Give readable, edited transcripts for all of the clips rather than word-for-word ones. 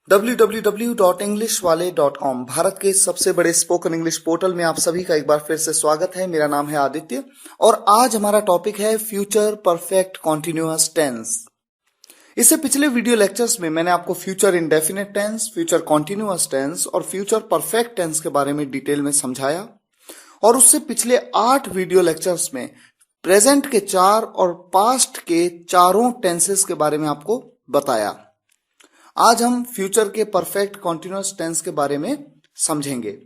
www.englishwale.com Bharat के सबसे बड़े स्पोकन इंग्लिश पोर्टल में आप सभी का एक बार फिर से स्वागत है। मेरा नाम है आदित्य और आज हमारा टॉपिक है फ्यूचर परफेक्ट कॉन्टिन्यूअस टेंस। इससे पिछले वीडियो लेक्चर्स में मैंने आपको future indefinite tense, future continuous tense और फ्यूचर परफेक्ट टेंस के बारे में डिटेल में समझाया और उससे पिछले 8 वीडियो लेक्चर्स में प्रेजेंट के 4 और पास्ट के चारों टेंसेस के बारे में आपको बताया। आज हम फ्यूचर के परफेक्ट कॉन्टिन्यूअस टेंस के बारे में समझेंगे।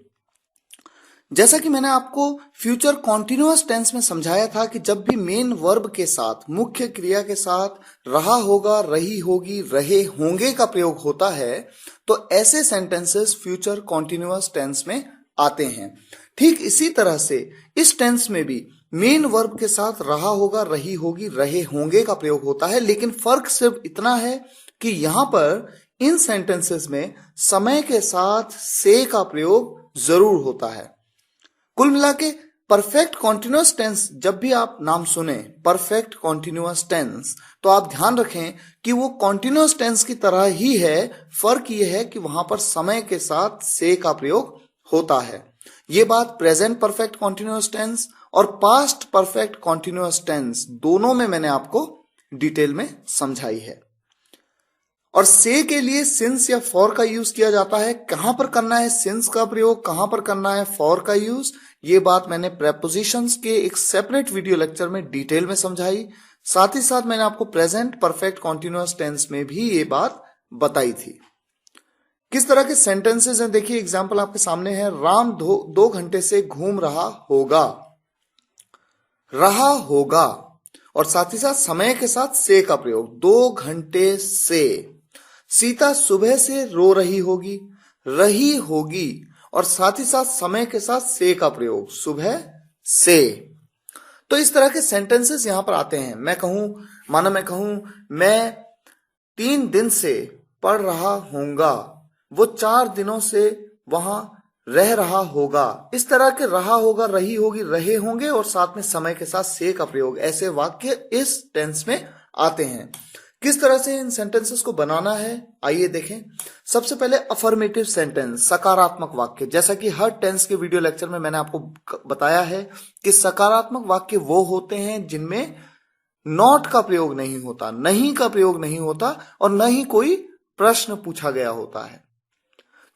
जैसा कि मैंने आपको फ्यूचर कॉन्टिन्यूअस टेंस में समझाया था कि जब भी मेन वर्ब के साथ, मुख्य क्रिया के साथ रहा होगा, रही होगी, रहे होंगे का प्रयोग होता है तो ऐसे सेंटेंसेस फ्यूचर कॉन्टिन्यूअस टेंस में आते हैं। ठीक इसी तरह से इस टेंस में भी मेन वर्ब के साथ रहा होगा, रही होगी, रहे होंगे का प्रयोग होता है, लेकिन फर्क सिर्फ इतना है कि यहां पर इन सेंटेंसेस में समय के साथ से का प्रयोग जरूर होता है। कुल मिला के परफेक्ट कॉन्टिन्यूअस टेंस, जब भी आप नाम सुने परफेक्ट कॉन्टिन्यूअस टेंस, तो आप ध्यान रखें कि वो कॉन्टिन्यूअस टेंस की तरह ही है। फर्क ये है कि वहां पर समय के साथ से का प्रयोग होता है। ये बात प्रेजेंट परफेक्ट कॉन्टिन्यूअस टेंस और पास्ट परफेक्ट कॉन्टिन्यूअस टेंस दोनों में मैंने आपको डिटेल में समझाई है। और से के लिए सिंस या फॉर का यूज किया जाता है। कहां पर करना है सिंस का प्रयोग, कहां पर करना है फॉर का यूज, ये बात मैंने प्रेपोजिशंस के एक सेपरेट वीडियो लेक्चर में डिटेल में समझाई। साथ ही साथ मैंने आपको प्रेजेंट परफेक्ट कॉन्टिन्यूअस टेंस में भी ये बात बताई थी। किस तरह के सेंटेंसेस हैं देखिए, एग्जाम्पल आपके सामने है। राम 2 घंटे से घूम रहा होगा, रहा होगा और साथ ही साथ समय के साथ से का प्रयोग, 2 घंटे से। सीता सुबह से रो रही होगी, रही होगी और साथ ही साथ समय के साथ से का प्रयोग, सुबह से। तो इस तरह के सेंटेंसेस यहां पर आते हैं। मैं कहूं मैं 3 दिन से पढ़ रहा होऊंगा, वो 4 दिनों से वहां रह रहा होगा। इस तरह के रहा होगा, रही होगी, रहे होंगे और साथ में समय के साथ से का प्रयोग, ऐसे वाक्य इस टेंस में आते हैं। किस तरह से इन सेंटेंसेस को बनाना है आइए देखें। सबसे पहले अफर्मेटिव सेंटेंस, सकारात्मक वाक्य। जैसा कि हर टेंस के वीडियो लेक्चर में मैंने आपको बताया है कि सकारात्मक वाक्य वो होते हैं जिनमें नॉट का प्रयोग नहीं होता, नहीं का प्रयोग नहीं होता और न ही कोई प्रश्न पूछा गया होता है।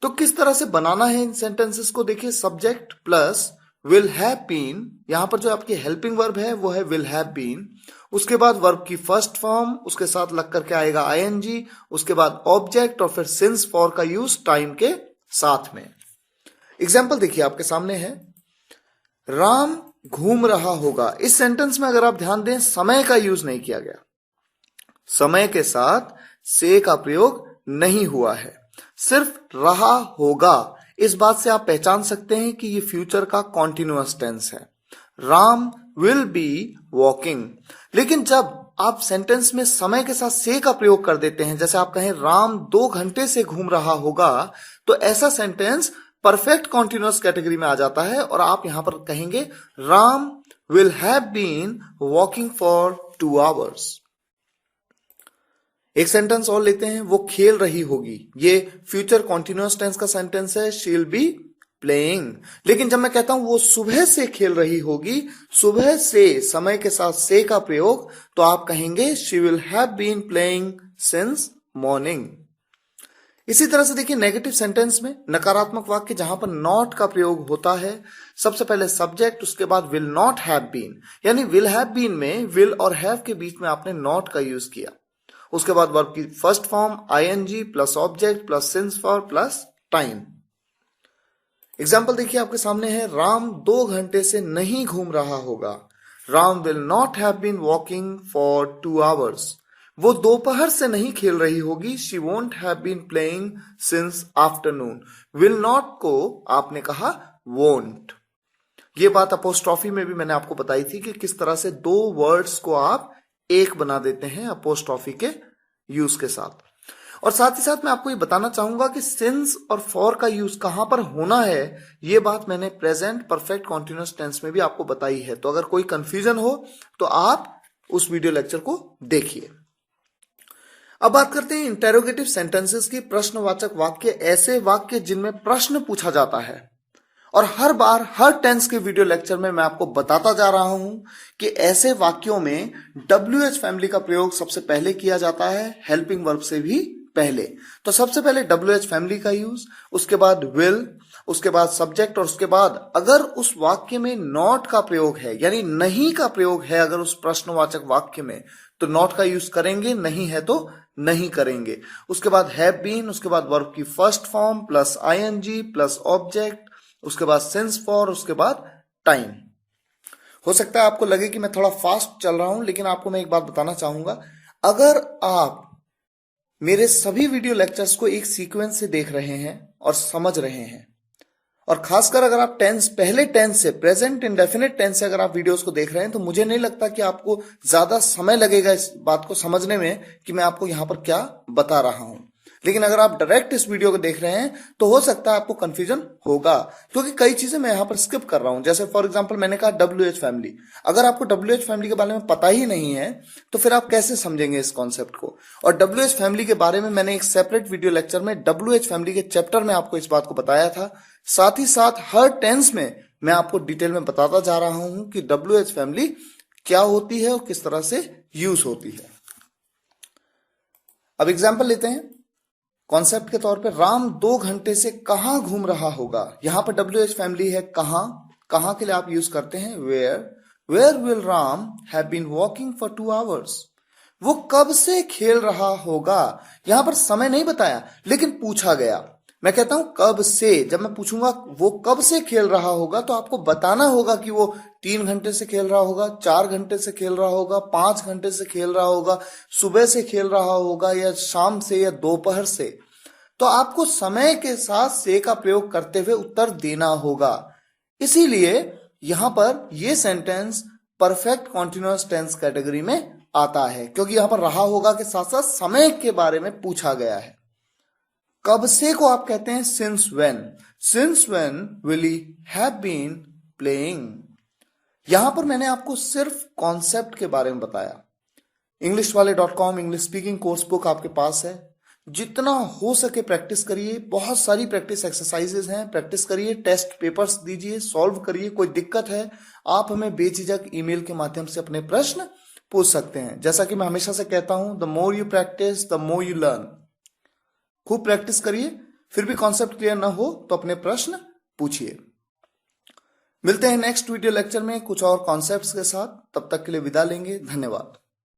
तो किस तरह से बनाना है इन सेंटेंसेस को देखिए। Subject plus will have been, यहां पर जो आपकी हेल्पिंग वर्ब है वो है विल हैव बीन। उसके बाद वर्ब की फर्स्ट फॉर्म, उसके साथ लग करके आएगा आईएनजी, उसके बाद ऑब्जेक्ट और फिर सिंस फॉर का यूज टाइम के साथ में। एग्जाम्पल देखिए आपके सामने है, राम घूम रहा होगा। इस सेंटेंस में अगर आप ध्यान दें समय का यूज नहीं किया गया, समय के साथ से का प्रयोग नहीं हुआ है, सिर्फ रहा होगा। इस बात से आप पहचान सकते हैं कि ये फ्यूचर का कॉन्टिन्यूअस टेंस है। Ram will be walking. लेकिन जब आप सेंटेंस में समय के साथ से का प्रयोग कर देते हैं, जैसे आप कहें राम 2 घंटे से घूम रहा होगा, तो ऐसा सेंटेंस परफेक्ट कॉन्टिन्यूअस कैटेगरी में आ जाता है और आप यहां पर कहेंगे Ram will have been walking for 2 hours. एक सेंटेंस और लेते हैं, वो खेल रही होगी। ये फ्यूचर कॉन्टिन्यूअस टेंस का सेंटेंस है, शी विल बी प्लेइंग। लेकिन जब मैं कहता हूं वो सुबह से खेल रही होगी, सुबह से समय के साथ से का प्रयोग, तो आप कहेंगे she will have been playing since morning. इसी तरह से देखिए नेगेटिव सेंटेंस में, नकारात्मक वाक्य जहां पर नॉट का प्रयोग होता है। सबसे पहले सब्जेक्ट, उसके बाद विल नॉट हैव बीन, यानी विल हैव बीन में विल और हैव के बीच में आपने नॉट का यूज किया। उसके बाद वर्ब की first form ING plus object plus since for plus time. Example देखिए आपके सामने है, राम 2 घंटे से नहीं घूम रहा होगा। Ram will not have been walking for 2 hours. वो दोपहर से नहीं खेल रही होगी, she won't have been playing since afternoon. Will not को आपने कहा वोंट। ये बात अपोस्ट्रॉफी में भी मैंने आपको बताई थी कि किस तरह से 2 वर्ड्स को आप एक बना देते हैं अपोस्ट्रॉफी के यूज के साथ। और साथ ही साथ मैं आपको ये बताना चाहूंगा कि सिंस और फॉर का यूज कहां पर होना है, ये बात मैंने प्रेजेंट परफेक्ट कॉन्टिन्यूअस टेंस में भी आपको बताई है। तो अगर कोई कंफ्यूजन हो तो आप उस वीडियो लेक्चर को देखिए। अब बात करते हैं इंटेरोगेटिव सेंटेंसेस की। प्रश्नवाचक वाक्य ऐसे वाक्य जिनमें प्रश्न पूछा जाता है। और हर बार हर टेंस के वीडियो लेक्चर में मैं आपको बताता जा रहा हूं कि ऐसे वाक्यों में WH फैमिली का प्रयोग सबसे पहले किया जाता है, हेल्पिंग वर्ब से भी पहले। तो सबसे पहले WH फैमिली का यूज, उसके बाद विल, उसके बाद सब्जेक्ट, और उसके बाद अगर उस वाक्य में नॉट का प्रयोग है यानी नहीं का प्रयोग है अगर उस प्रश्नवाचक वाक्य में, तो नॉट का यूज करेंगे, नहीं है तो नहीं करेंगे। उसके बाद हैव बीन, उसके बाद वर्ब की first form plus ING plus object, उसके बाद सिंस फॉर, उसके बाद टाइम। हो सकता है आपको लगे कि मैं थोड़ा फास्ट चल रहा हूं, लेकिन आपको मैं एक बात बताना चाहूंगा। अगर आप मेरे सभी वीडियो लेक्चर्स को एक सीक्वेंस से देख रहे हैं और समझ रहे हैं, और खासकर अगर आप टेंस, पहले टेंस से, प्रेजेंट इंडेफिनिट टेंस से अगर आप वीडियोस को देख रहे हैं, तो मुझे नहीं लगता कि आपको ज्यादा समय लगेगा इस बात को समझने में कि मैं आपको यहां पर क्या बता रहा हूं। लेकिन अगर आप डायरेक्ट इस वीडियो को देख रहे हैं तो हो सकता है आपको कंफ्यूजन होगा, क्योंकि कई चीजें मैं यहां पर स्किप कर रहा हूं। जैसे फॉर एग्जांपल मैंने कहा WH फैमिली। अगर आपको WH फैमिली के बारे में पता ही नहीं है तो फिर आप कैसे समझेंगे इस कॉन्सेप्ट को। और WH फैमिली के बारे में मैंने एक सेपरेट वीडियो लेक्चर में WH फैमिली के चैप्टर में आपको इस बात को बताया था। साथ ही साथ हर टेंस में मैं आपको डिटेल में बताता जा रहा हूं कि WH फैमिली क्या होती है और किस तरह से यूज होती है। अब एग्जाम्पल लेते हैं कॉन्सेप्ट के तौर पे। राम 2 घंटे से कहां घूम रहा होगा। यहां पर WH फैमिली है कहां। कहां के लिए आप यूज करते हैं where will Ram have been walking for 2 hours। वो कब से खेल रहा होगा। यहां पर समय नहीं बताया लेकिन पूछा गया। मैं कहता हूं कब से। जब मैं पूछूंगा वो कब से खेल रहा होगा तो आपको बताना होगा कि वो 3 घंटे से खेल रहा होगा, 4 घंटे से खेल रहा होगा, 5 घंटे से खेल रहा होगा, सुबह से खेल रहा होगा, या शाम से, या दोपहर से। तो आपको समय के साथ से का प्रयोग करते हुए उत्तर देना होगा। इसीलिए यहां पर यह sentence perfect continuous tense category में आता है, क्योंकि यहां पर रहा होगा के साथ साथ समय के बारे में पूछा गया है। कब से को आप कहते हैं since when will he have been playing. यहां पर मैंने आपको सिर्फ कॉन्सेप्ट के बारे में बताया। englishwale.com English speaking course book आपके पास है। जितना हो सके प्रैक्टिस करिए। बहुत सारी प्रैक्टिस एक्सरसाइजेस हैं, प्रैक्टिस करिए, टेस्ट पेपर्स दीजिए, सॉल्व करिए। कोई दिक्कत है आप हमें बेझिझक ईमेल के माध्यम से अपने प्रश्न पूछ सकते हैं। जैसा कि मैं हमेशा से कहता हूं, the more you practice the more you learn. खूब प्रैक्टिस करिए, फिर भी कॉन्सेप्ट क्लियर ना हो तो अपने प्रश्न पूछिए। मिलते हैं नेक्स्ट वीडियो लेक्चर में कुछ और कॉन्सेप्ट्स के साथ। तब तक के लिए विदा लेंगे। धन्यवाद।